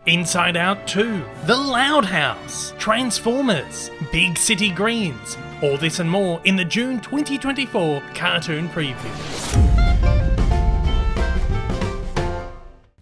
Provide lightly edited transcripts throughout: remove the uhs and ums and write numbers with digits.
Inside Out 2, The Loud House, Transformers, Big City Greens. All this and more in the June 2024 cartoon preview.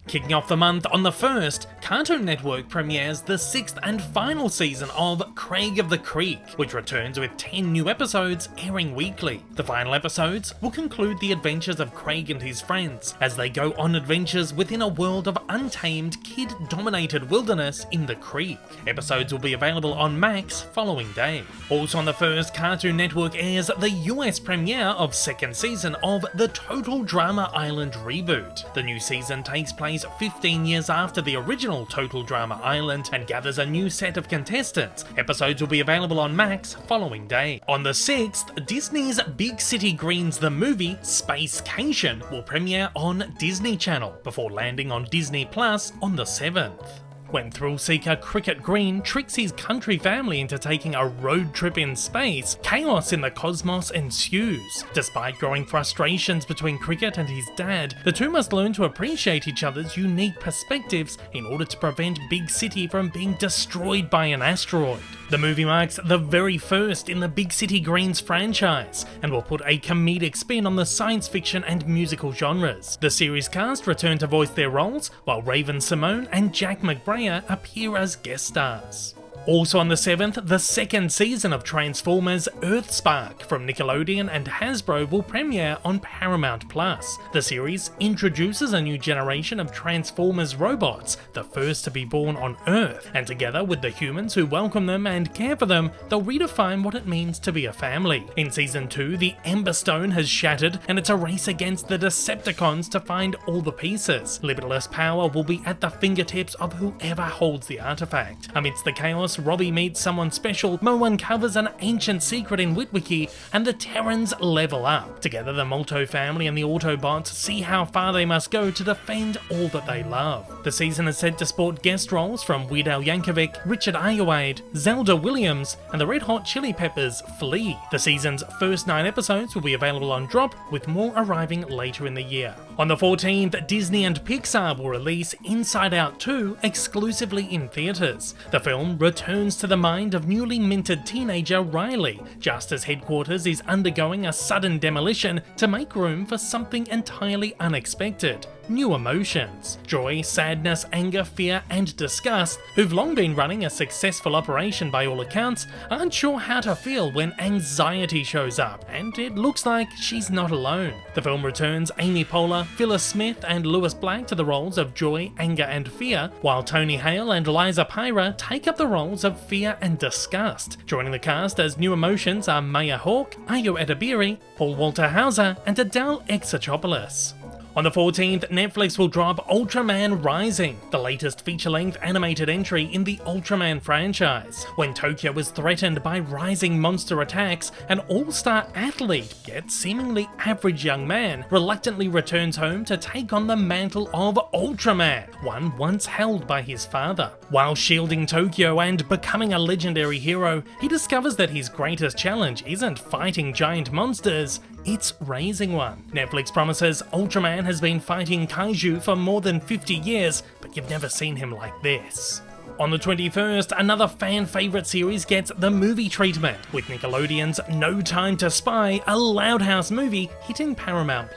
Kicking off the month on the 1st, Cartoon Network premieres the 6th and final season of Craig of the Creek, which returns with 10 new episodes airing weekly. The final episodes will conclude the adventures of Craig and his friends as they go on adventures within a world of untamed, kid-dominated wilderness in the creek. Episodes will be available on Max following day. Also on the 1st, Cartoon Network airs the US premiere of 2nd season of the Total Drama Island Reboot. The new season takes place 15 years after the original Total Drama Island and gathers a new set of contestants. Episodes will be available on Max following day. On the 6th, Disney's Big City Greens the movie, Spacecation, will premiere on Disney Channel before landing on Disney Plus on the 7th. When thrill-seeker Cricket Green tricks his country family into taking a road trip in space, chaos in the cosmos ensues. Despite growing frustrations between Cricket and his dad, the two must learn to appreciate each other's unique perspectives in order to prevent Big City from being destroyed by an asteroid. The movie marks the very first in the Big City Greens franchise and will put a comedic spin on the science fiction and musical genres. The series cast return to voice their roles, while Raven-Symoné and Jack McBrayer appear as guest stars. Also on the 7th, the 2nd season of Transformers EarthSpark from Nickelodeon and Hasbro will premiere on Paramount+. The series introduces a new generation of Transformers robots, the first to be born on Earth, and together with the humans who welcome them and care for them, they'll redefine what it means to be a family. In Season 2, the Ember Stone has shattered and it's a race against the Decepticons to find all the pieces. Limitless power will be at the fingertips of whoever holds the artifact. Amidst the chaos, Robbie meets someone special, Mo uncovers an ancient secret in Witwicky, and the Terrans level up. Together, the Molto family and the Autobots see how far they must go to defend all that they love. The season is set to sport guest roles from Weird Al Yankovic, Richard Ayoade, Zelda Williams, and the Red Hot Chili Peppers' Flea. The season's first 9 episodes will be available on Drop, with more arriving later in the year. On the 14th, Disney and Pixar will release Inside Out 2 exclusively in theaters. The film returns to the mind of newly minted teenager Riley, just as headquarters is undergoing a sudden demolition to make room for something entirely unexpected. New emotions. Joy, sadness, anger, fear, and disgust, who've long been running a successful operation by all accounts, aren't sure how to feel when anxiety shows up, and it looks like she's not alone. The film returns Amy Poehler, Phyllis Smith, and Lewis Black to the roles of Joy, Anger, and Fear, while Tony Hale and Liza Pyra take up the roles of Fear and Disgust. Joining the cast as new emotions are Maya Hawke, Ayo Edebiri, Paul Walter Hauser, and Adele Exarchopoulos. On the 14th, Netflix will drop Ultraman Rising, the latest feature-length animated entry in the Ultraman franchise. When Tokyo is threatened by rising monster attacks, an all-star athlete, yet seemingly average young man, reluctantly returns home to take on the mantle of Ultraman, one once held by his father. While shielding Tokyo and becoming a legendary hero, he discovers that his greatest challenge isn't fighting giant monsters, it's raising one. Netflix promises Ultraman has been fighting kaiju for more than 50 years, but you've never seen him like this. On the 21st, another fan-favourite series gets the movie treatment, with Nickelodeon's No Time to Spy, a Loud House movie, hitting Paramount+.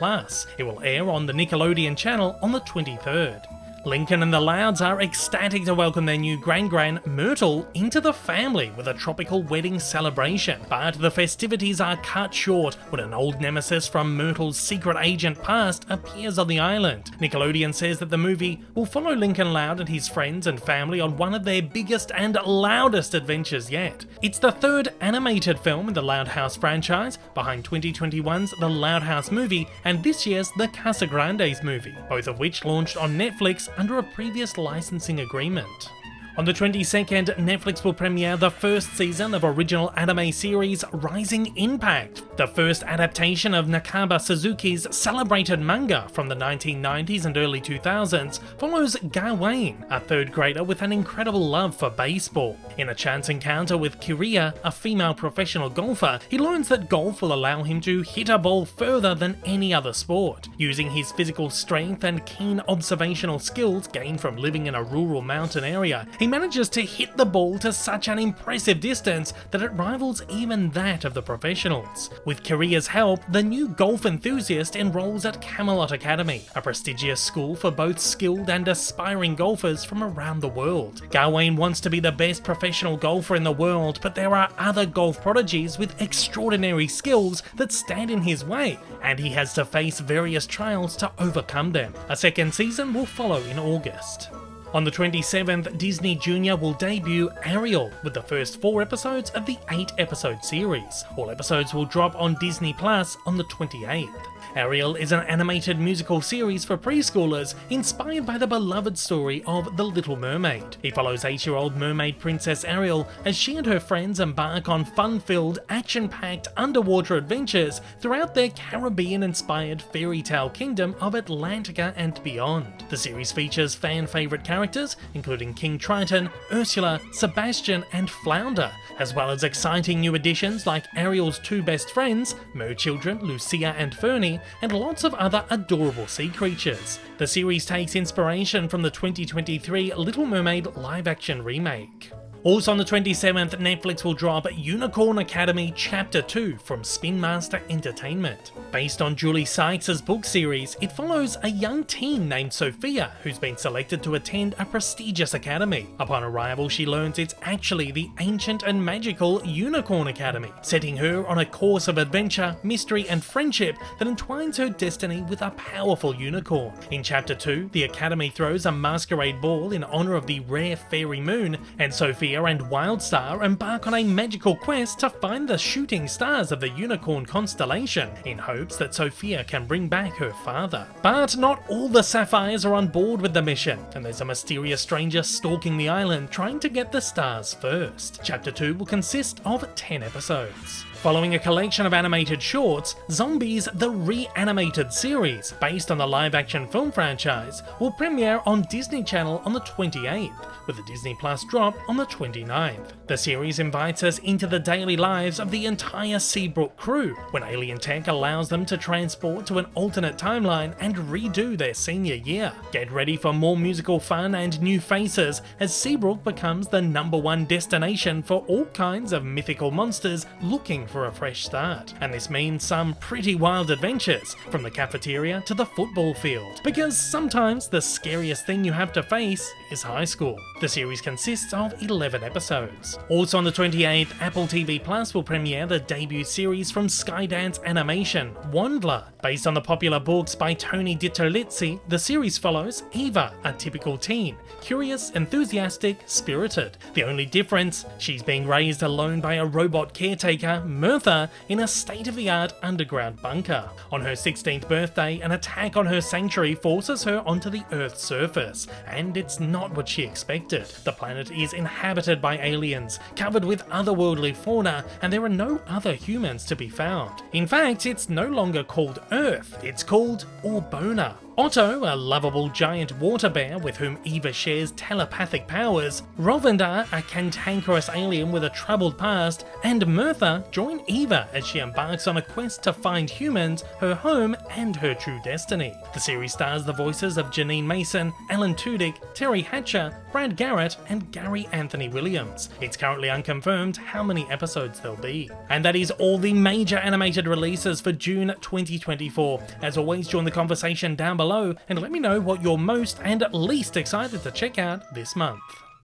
It will air on the Nickelodeon channel on the 23rd. Lincoln and the Louds are ecstatic to welcome their new Gran Myrtle into the family with a tropical wedding celebration, but the festivities are cut short when an old nemesis from Myrtle's secret agent past appears on the island. Nickelodeon says that the movie will follow Lincoln Loud and his friends and family on one of their biggest and loudest adventures yet. It's the 3rd animated film in the Loud House franchise, behind 2021's The Loud House movie and this year's The Casagrandes movie, both of which launched on Netflix under a previous licensing agreement. On the 22nd, Netflix will premiere the first season of original anime series Rising Impact. The first adaptation of Nakaba Suzuki's celebrated manga from the 1990s and early 2000s follows Gawain, a third grader with an incredible love for baseball. In a chance encounter with Kiria, a female professional golfer, he learns that golf will allow him to hit a ball further than any other sport. Using his physical strength and keen observational skills gained from living in a rural mountain area, he manages to hit the ball to such an impressive distance that it rivals even that of the professionals. With Kiria's help, the new golf enthusiast enrolls at Camelot Academy, a prestigious school for both skilled and aspiring golfers from around the world. Gawain wants to be the best professional golfer in the world, but there are other golf prodigies with extraordinary skills that stand in his way, and he has to face various trials to overcome them. A second season will follow in August. On the 27th, Disney Junior will debut Ariel with the first 4 episodes of the 8-episode series. All episodes will drop on Disney Plus on the 28th. Ariel is an animated musical series for preschoolers inspired by the beloved story of The Little Mermaid. It follows 8-year-old mermaid princess Ariel as she and her friends embark on fun-filled, action-packed underwater adventures throughout their Caribbean-inspired fairy tale kingdom of Atlantica and beyond. The series features fan-favourite characters including King Triton, Ursula, Sebastian and Flounder, as well as exciting new additions like Ariel's 2 best friends, merchildren Lucia and Fernie, and lots of other adorable sea creatures. The series takes inspiration from the 2023 Little Mermaid live-action remake. Also on the 27th, Netflix will drop Unicorn Academy Chapter 2 from Spin Master Entertainment. Based on Julie Sykes' book series, it follows a young teen named Sophia who's been selected to attend a prestigious academy. Upon arrival, she learns it's actually the ancient and magical Unicorn Academy, setting her on a course of adventure, mystery and friendship that entwines her destiny with a powerful unicorn. In Chapter 2, the academy throws a masquerade ball in honour of the rare fairy moon, and Sophia and Wildstar embark on a magical quest to find the shooting stars of the unicorn constellation, in hopes that Sophia can bring back her father. But not all the sapphires are on board with the mission, and there's a mysterious stranger stalking the island trying to get the stars first. Chapter 2 will consist of 10 episodes. Following a collection of animated shorts, Zombies the Reanimated series, based on the live-action film franchise, will premiere on Disney Channel on the 28th, with a Disney Plus drop on the 29th. The series invites us into the daily lives of the entire Seabrook crew, when alien tech allows them to transport to an alternate timeline and redo their senior year. Get ready for more musical fun and new faces, as Seabrook becomes the #1 destination for all kinds of mythical monsters looking for a fresh start. And this means some pretty wild adventures, from the cafeteria to the football field, because sometimes the scariest thing you have to face is high school. The series consists of 11 episodes. Also on the 28th, Apple TV Plus will premiere the debut series from Skydance Animation, WondLa. Based on the popular books by Tony DiTerlizzi, the series follows Eva, a typical teen, curious, enthusiastic, spirited. The only difference, she's being raised alone by a robot caretaker, Mirtha, in a state-of-the-art underground bunker. On her 16th birthday, an attack on her sanctuary forces her onto the Earth's surface, and it's not what she expected. The planet is inhabited by aliens, covered with otherworldly fauna, and there are no other humans to be found. In fact, it's no longer called Earth, it's called Orbona. Otto, a lovable giant water bear with whom Eva shares telepathic powers, Rovendar, a cantankerous alien with a troubled past, and Mirtha join Eva as she embarks on a quest to find humans, her home, and her true destiny. The series stars the voices of Janine Mason, Alan Tudyk, Terry Hatcher, Brad Garrett, and Gary Anthony Williams. It's currently unconfirmed how many episodes there'll be. And that is all the major animated releases for June 2024. As always, join the conversation down below and let me know what you're most and least excited to check out this month.